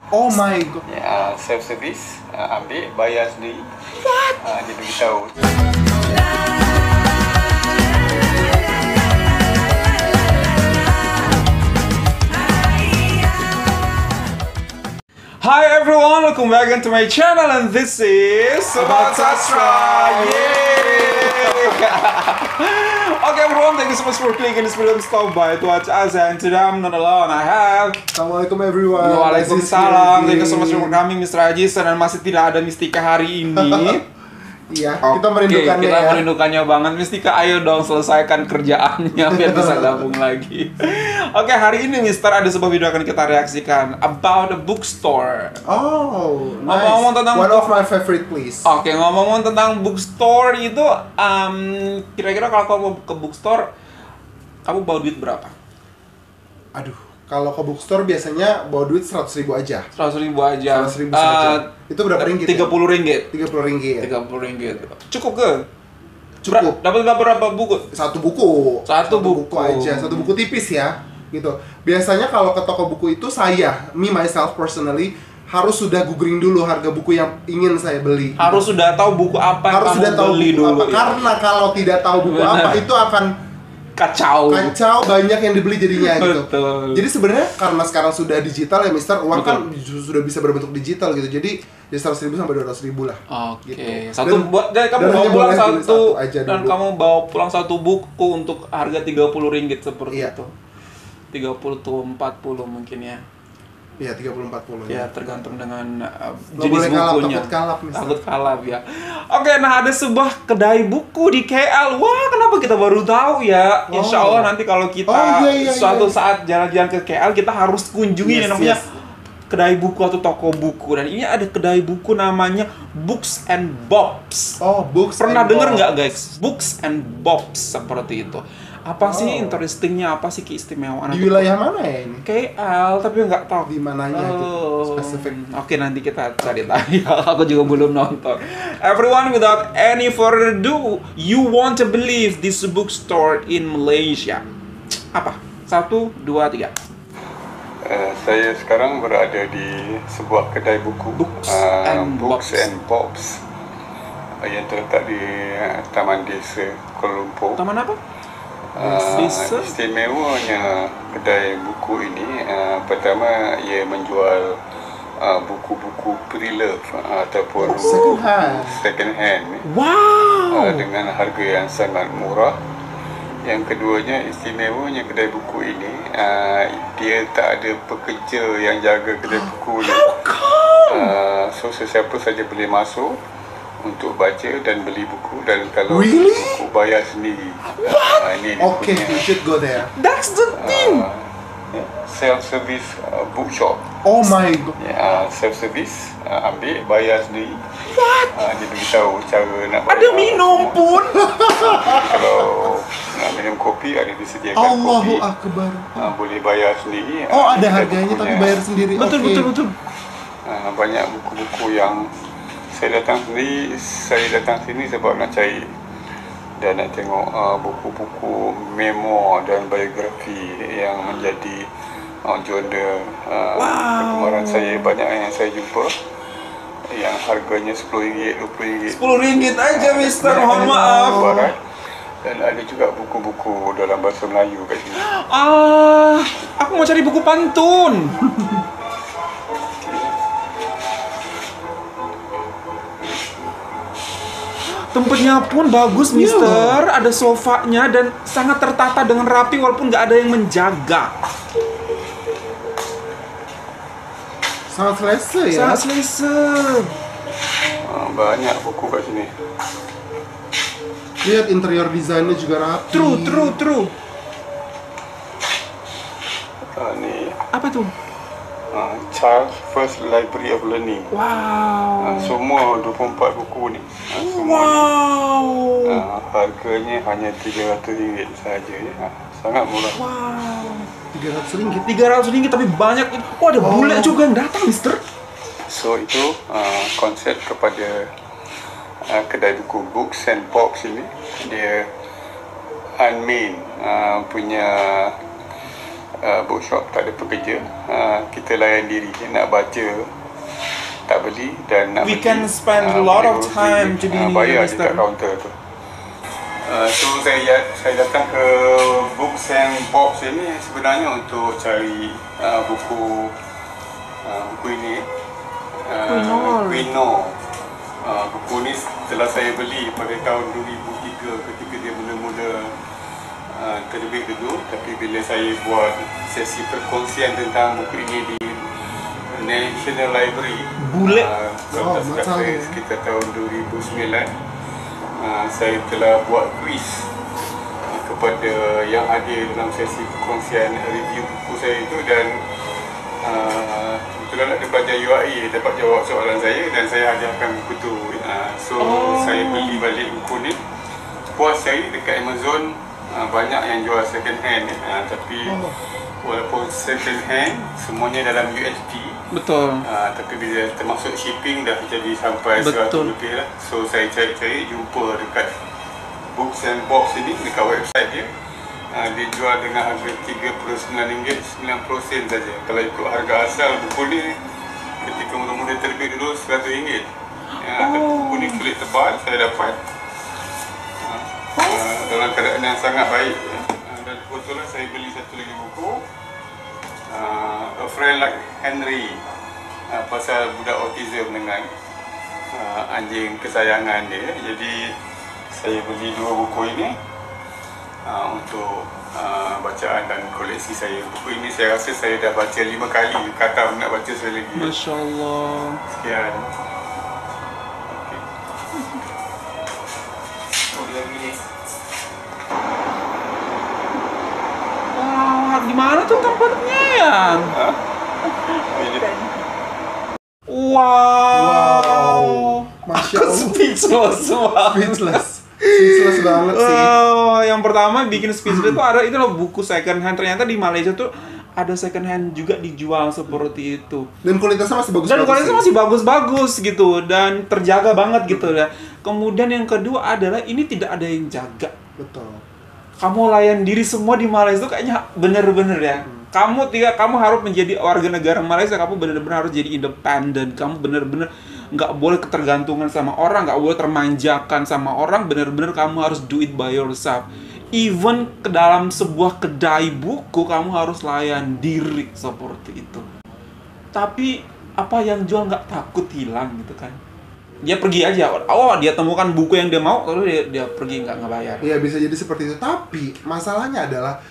Oh my god. Ya, self service, ambil bayar sendiri. Dia beritahu. Hi everyone, welcome back into my channel and this is Sobat Sastra. Yay! Okay everyone, thank you so much for clicking this video and stop by to watch us, and today I'm not alone. I have Assalamualaikum everyone. Waalaikumsalam. Thank you so much for coming Mr. Ajis, dan masih tidak ada Mistika hari ini. Iya, kita merindukannya kita ya. merindukannya banget. Mistika, ayo dong selesaikan kerjaannya biar bisa gabung lagi. Oke, hari ini Mister ada sebuah video akan kita reaksikan about a bookstore. Oh, nice. Ngomong-ngomong tentang one of my favorite place. Oke, ngomong-ngomong tentang bookstore itu, kira-kira kalau kamu ke bookstore, kamu bawa duit berapa? Aduh, kalau ke bookstore biasanya bawa duit 100.000 aja. 100.000 aja. 100.000 saja. Itu berapa ringgit? 30 ringgit. 30 ringgit. 30 ringgit. Cukup ke? Cukup. Dapat berapa buku? Satu buku. Satu buku aja. Satu buku tipis ya. Gitu. Biasanya kalau ke toko buku itu me myself personally harus sudah googling dulu harga buku yang ingin saya beli. Harus sudah tahu buku apa yang harus kamu sudah tahu beli buku dulu. apa. Ya. Karena kalau tidak tahu buku apa itu akan kacau, banyak yang dibeli jadinya gitu. Betul. Jadi sebenarnya karena sekarang sudah digital ya Mister, uang kan sudah bisa berbentuk digital gitu. Jadi ya 100.000 sampai 200.000 lah. Oke. Gitu. Satu buat kamu dan bawa hanya pulang boleh beli satu aja dan dulu. kamu bawa pulang satu buku untuk harga 30 ringgit seperti Iya. itu. 30 tuh 40 mungkin ya. Iya, 30-40 Ya, tergantung dengan Nggak jenis boleh kalap, bukunya. takut kalap, Mister. Takut kalap ya. Oke, nah ada sebuah kedai buku di KL. Wah, kenapa kita baru tahu ya? Oh. Insya Allah nanti kalau kita iya, suatu iya. saat jalan-jalan ke KL, kita harus kunjungi yang namanya kedai buku atau toko buku. Dan ini ada kedai buku namanya Books and Bobs. Oh, Books. Pernah and denger Bobs. nggak guys? Books and Bobs seperti itu. Apa sih interestingnya? Apa sih keistimewaan? Di wilayah mana ya ini? KL, tapi nggak tahu Di mananya gitu, spesifik. Oke, nanti kita cari tahu. Aku juga belum nonton. Everyone, without any further ado, you want to believe this bookstore in Malaysia? Apa? 1, 2, 3. Saya sekarang berada di sebuah kedai buku, Books and Bobs, yang terletak di Taman Desa Kuala Lumpur. Taman apa? Istimewanya kedai buku ini, pertama ia menjual buku-buku pre-love ataupun second hand Wow. dengan harga yang sangat murah. Yang keduanya, istimewanya kedai buku ini, dia tak ada pekerja yang jaga kedai buku ni. So sesiapa saja boleh masuk untuk baca dan beli buku, dan kalau buku bayar sendiri. Ini Okay, you should go there. That's the thing. Self-service bookshop. Oh my god. Ya, self-service, ambil bayar sendiri. Dia beritahu cara nak bayar. Ada minum pun. Kalau nak minum kopi, ada disediakan Allahu kopi. Akbar. Boleh bayar sendiri. Oh, ada Kita harganya bukunya. tapi bayar sendiri. Betul, Oke. betul. Banyak buku-buku yang saya datang sini sebab nak cari dan nak tengok buku-buku memo dan biografi yang menjadi genre kegemaran saya. Banyak yang saya jumpa yang harganya RM10, RM20. 10 ringgit aja, Mister. Mohon maaf. Barat. Dan ada juga buku-buku dalam bahasa Melayu kat sini. Aku mau cari buku pantun. Tempatnya pun bagus, Mister. Ada sofanya dan sangat tertata dengan rapi walaupun nggak ada yang menjaga. Sangat selesa ya. Sangat selesa. Banyak buku kat sini. Lihat interior desainnya juga rapi. True. Ni Apa tuh? Charles First Library of Learning. Wow. Semua 24 buku ni. Semua ni. Harganya hanya RM300 sahaja ya. Sangat murah. Wow. 300 ringgit. 300 ringgit tapi banyak. Oh, ada bule juga yang datang, Mister. So itu konsep kepada kedai buku Books and Bobs ini. Dia unmain punya bookshop, tak ada pekerja, kita layan diri, nak baca tak beli, dan nak We beli, can spend a lot of boleh time beli, to be bayar here, je kat Mr. kaunter tu. So saya datang ke Books and Box ini sebenarnya untuk cari buku ini, Quino. Buku ni telah saya beli pada tahun 2003 ketika dia mula-mula terbit dulu, tapi bila saya buat sesi perkongsian tentang buku ini di National Library, sekitar tahun 2009, saya telah buat quiz kepada yang hadir dalam sesi perkongsian review buku saya itu, dan kebetulan ada pelajar UAE dapat jawab soalan saya dan saya hadiahkan buku tu. Saya beli balik buku ni. Puas saya dekat Amazon banyak yang jual second hand, tapi walaupun second hand semuanya dalam USD, Betul. tapi bila termasuk shipping dah jadi sampai 100 lebih lah. So saya cari-cari jumpa dekat Books and Box ini, dekat website dia. Dia jual dengan harga RM39.90 saja. Kalau ikut harga asal buku ni ketika mula-mula terbit dulu RM100. Tapi buku ni kulit tebal saya dapat dalam keadaan yang sangat baik, dan kebetulan saya beli satu lagi buku, A Friend Like Henry, pasal budak autism dengan anjing kesayangan dia. Jadi saya beli dua buku ini untuk bacaan dan koleksi saya. Buku ini saya rasa saya dah baca 5 kali, kata nak baca sekali lagi. Masya Allah. Sekian. Wah, di mana tuh tempatnya ya? Wow. Masya Aku Allah. speechless banget. Speechless banget sih. Wow, yang pertama bikin speechless itu ada itu loh, buku second hand. Ternyata di Malaysia tuh ada second hand juga dijual seperti itu. Dan kualitasnya masih bagus-bagus. Dan kualitasnya masih bagus-bagus gitu, dan terjaga banget gitu ya. Kemudian yang kedua adalah ini tidak ada yang jaga. Betul. Kamu layan diri semua di Malaysia itu kayaknya bener-bener ya. Kamu harus menjadi warga negara Malaysia, kamu bener-bener harus jadi independen. Kamu bener-bener nggak boleh ketergantungan sama orang, nggak boleh termanjakan sama orang. Bener-bener kamu harus do it by yourself. Even ke dalam sebuah kedai buku, kamu harus layan diri seperti itu. Tapi apa yang jual nggak takut hilang gitu kan? Dia pergi aja, dia temukan buku yang dia mau, lalu dia pergi nggak ngebayar. Iya, bisa jadi seperti itu. Tapi masalahnya adalah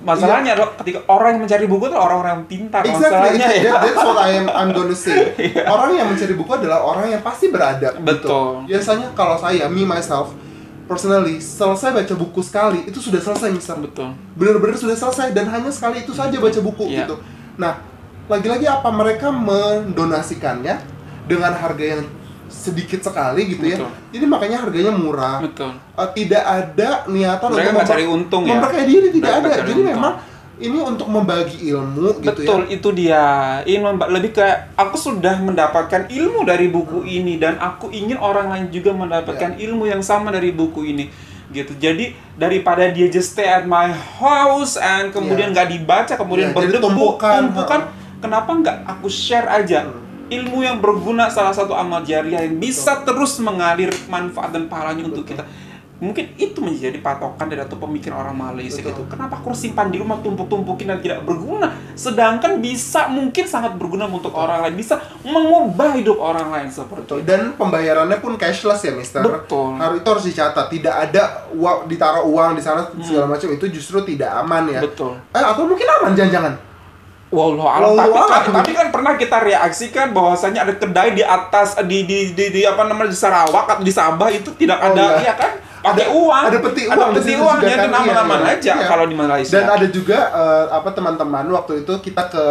Masalahnya adalah ketika orang yang mencari buku itu orang-orang yang pintar. Exactly, Masalahnya ya. that's what I'm gonna say. Orang yang mencari buku adalah orang yang pasti beradab. Betul. Gitu. Biasanya kalau saya, me myself, personally, selesai baca buku sekali, itu sudah selesai misalnya. Betul. Benar-benar sudah selesai, dan hanya sekali itu saja baca buku gitu. Nah, lagi-lagi apa mereka mendonasikannya dengan harga yang sedikit sekali gitu. Betul. Ya. Jadi makanya harganya murah. Betul. Tidak ada niatan mereka untuk cari untung ya. memperkaya diri, tidak mereka ada. Jadi untung. Memang ini untuk membagi ilmu gitu ya. Betul, itu dia. Lebih kayak aku sudah mendapatkan ilmu dari buku ini dan aku ingin orang lain juga mendapatkan ilmu yang sama dari buku ini. Gitu. Jadi daripada dia just stay at my house and kemudian nggak dibaca, kemudian bertumpukan, kenapa nggak aku share aja ilmu yang berguna, salah satu amal jariah yang bisa terus mengalir manfaat dan pahalanya untuk kita. Mungkin itu menjadi patokan dari atau pemikiran orang Malaysia gitu. Kenapa aku harus simpan di rumah tumpuk-tumpukin dan tidak berguna? Sedangkan bisa mungkin sangat berguna untuk orang lain, bisa mengubah hidup orang lain seperti itu. Dan pembayarannya pun cashless ya, Mister. Betul. Itu harus dicatat. Tidak ada uang, ditaruh uang di sana segala macam, itu justru tidak aman ya. Betul. Atau mungkin aman jangan-jangan. Wallahualam. Tapi kan pernah kita reaksikan bahwasanya ada kedai di atas di apa namanya di Sarawak atau di Sabah itu tidak ada, ya kan? Pakai uang. Ada peti uang. Jadi aman-aman aja kalau di Malaysia. Dan ada juga teman-teman waktu itu kita ke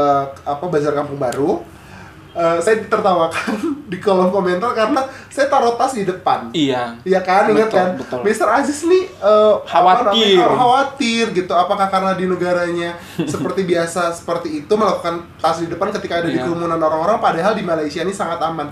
Bazar Kampung Baru. Saya ditertawakan di kolom komentar karena saya taruh tas di depan. Iya. Iya kan, ingat kan? Betul. Mr. Aziz nih khawatir gitu. Apakah karena di negaranya seperti biasa seperti itu melakukan tas di depan ketika ada di kerumunan orang-orang, padahal di Malaysia ini sangat aman.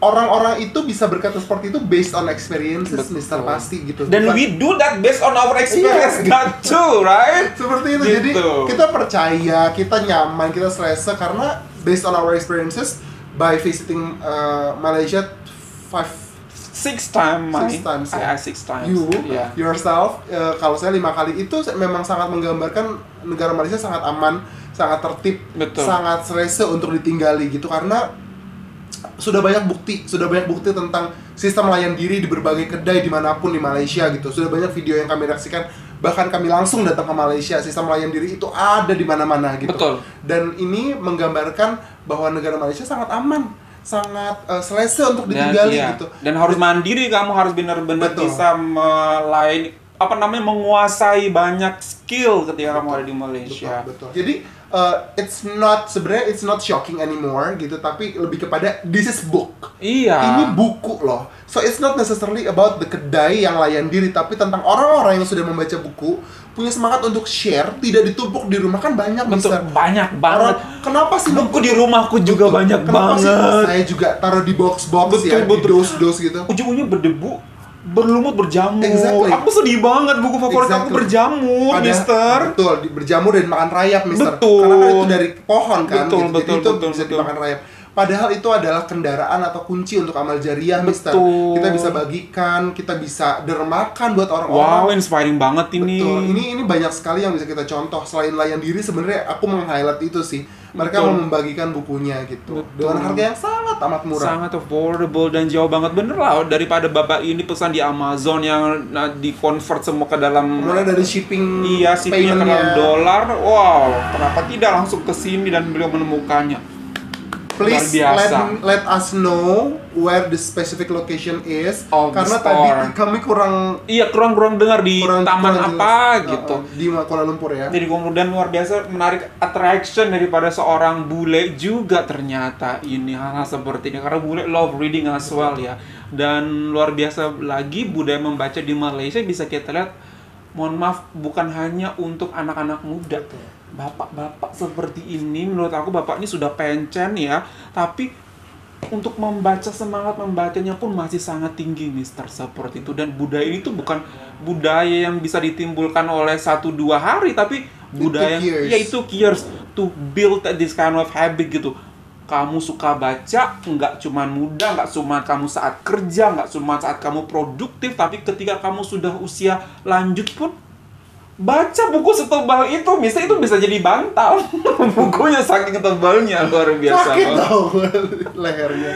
orang-orang itu bisa berkata seperti itu based on experiences, Mister, pasti gitu. Dan we do that based on our experience, that too, right? Seperti itu, gitu. jadi kita percaya, kita nyaman, kita selesa karena based on our experiences by visiting Malaysia 6 times ya. 6 times. You yourself, kalau saya 5 kali itu memang sangat menggambarkan negara Malaysia sangat aman, sangat tertib, sangat selesa untuk ditinggali gitu karena sudah banyak bukti tentang sistem layan diri di berbagai kedai dimanapun di Malaysia gitu. Sudah banyak video yang kami reaksikan, bahkan kami langsung datang ke Malaysia, sistem layan diri itu ada di mana-mana gitu. Betul. Dan ini menggambarkan bahwa negara Malaysia sangat aman, sangat selesa untuk ditinggali gitu. Dan harus mandiri, kamu harus benar-benar bisa menguasai banyak skill ketika kamu ada di Malaysia. Betul. Jadi it's not shocking anymore gitu, tapi lebih kepada this is book. Iya. Ini buku loh. So it's not necessarily about the kedai yang layan diri, tapi tentang orang-orang yang sudah membaca buku, punya semangat untuk share, tidak ditumpuk di rumah kan banyak. Betul, banyak banget. Kenapa sih buku di rumahku juga banyak banget? Sih saya juga taruh di box-box di dos-dos gitu. Ujung-ujungnya berdebu, berlumut, berjamur. Exactly. Aku sedih banget, buku favorit aku berjamur, Mister. Betul, berjamur dan makan rayap, Mister. Betul. Karena kan itu dari pohon kan, betul, jadi itu bisa dimakan rayap. Padahal itu adalah kendaraan atau kunci untuk amal jariah, Mister. Kita bisa bagikan, kita bisa dermakan buat orang-orang. Wow, inspiring banget ini. Betul. Ini banyak sekali yang bisa kita contoh. Selain layan diri, sebenarnya aku meng-highlight itu sih. Mereka mau membagikan bukunya gitu. Dengan harga yang sangat amat murah. Sangat affordable dan jauh banget, bener lah, daripada bapak ini pesan di Amazon yang di-convert semua ke dalam. Mulai dari shipping, shippingnya ke dalam dolar. Wow, kenapa tidak langsung ke sini dan beliau menemukannya? Please let us know where the specific location is, karena tadi kami kurang dengar di taman apa gitu di Kuala Lumpur ya. Jadi kemudian luar biasa menarik attraction daripada seorang bule juga ternyata ini hal seperti ini, karena bule love reading as well ya. Dan luar biasa lagi budaya membaca di Malaysia bisa kita lihat, mohon maaf, bukan hanya untuk anak-anak muda. Bapak-bapak seperti ini, menurut aku bapak ini sudah pencen ya, tapi untuk membaca, semangat membacanya pun masih sangat tinggi, Mister, seperti itu. Dan budaya ini tuh bukan budaya yang bisa ditimbulkan oleh 1-2 hari, tapi budaya itu years to build this kind of habit gitu. Kamu suka baca, nggak cuma muda, nggak cuma kamu saat kerja, nggak cuma saat kamu produktif, tapi ketika kamu sudah usia lanjut pun baca buku setebal itu, misalnya itu bisa jadi bantal. Bukunya saking tebalnya, luar biasa. Sakit tau lehernya.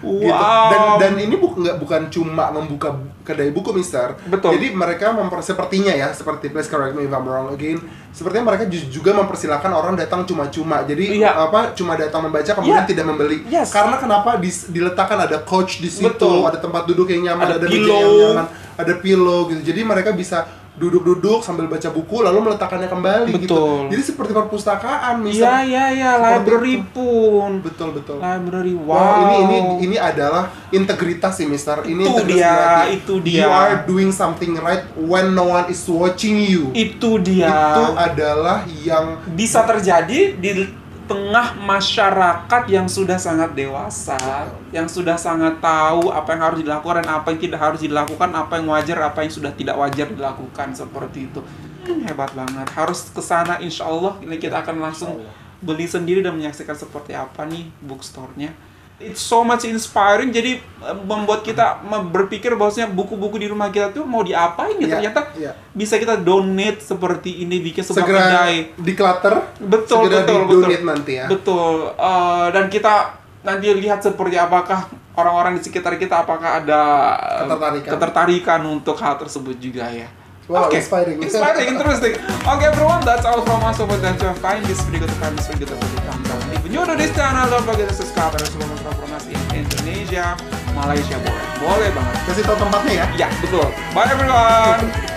Wow. Gitu. Dan ini bukan cuma membuka kedai buku, Mister. Betul. Jadi mereka sepertinya ya, seperti please correct me if I'm wrong again, sepertinya mereka juga mempersilahkan orang datang cuma-cuma. Jadi cuma datang membaca kemudian tidak membeli. Karena kenapa diletakkan ada couch di situ, ada tempat duduk yang nyaman, ada meja yang nyaman, ada pillow gitu. Jadi mereka bisa duduk-duduk sambil baca buku lalu meletakkannya kembali gitu. Jadi seperti perpustakaan, Mister. Iya, library pun. Betul. Library. Wow. Ini adalah integritas sih, Mister. Ini itu dia. You are doing something right when no one is watching you. Itu dia. Itu adalah yang bisa terjadi di tengah masyarakat yang sudah sangat dewasa, yang sudah sangat tahu apa yang harus dilakukan dan apa yang tidak harus dilakukan, apa yang wajar, apa yang sudah tidak wajar dilakukan, seperti itu. Hebat banget. Harus kesana, insya Allah. Ini kita akan langsung beli sendiri dan menyaksikan seperti apa nih bookstore-nya. It's so much inspiring, jadi membuat kita berpikir bahwasanya buku-buku di rumah kita tuh mau diapain ya, ternyata bisa kita donate seperti ini, bikin sebuah kedai. Declutter, betul. Donate nanti ya. Betul. Dan kita nanti lihat seperti apakah orang-orang di sekitar kita, apakah ada ketertarikan untuk hal tersebut juga ya. Wow, inspiring, interesting. Okay, everyone, that's all from us over there. Find this video to find this video to If you're new to this channel, don't forget to subscribe. Ada semua informasi Indonesia, Malaysia boleh banget. Kasih tahu tempatnya ya. Ya, betul. Bye everyone.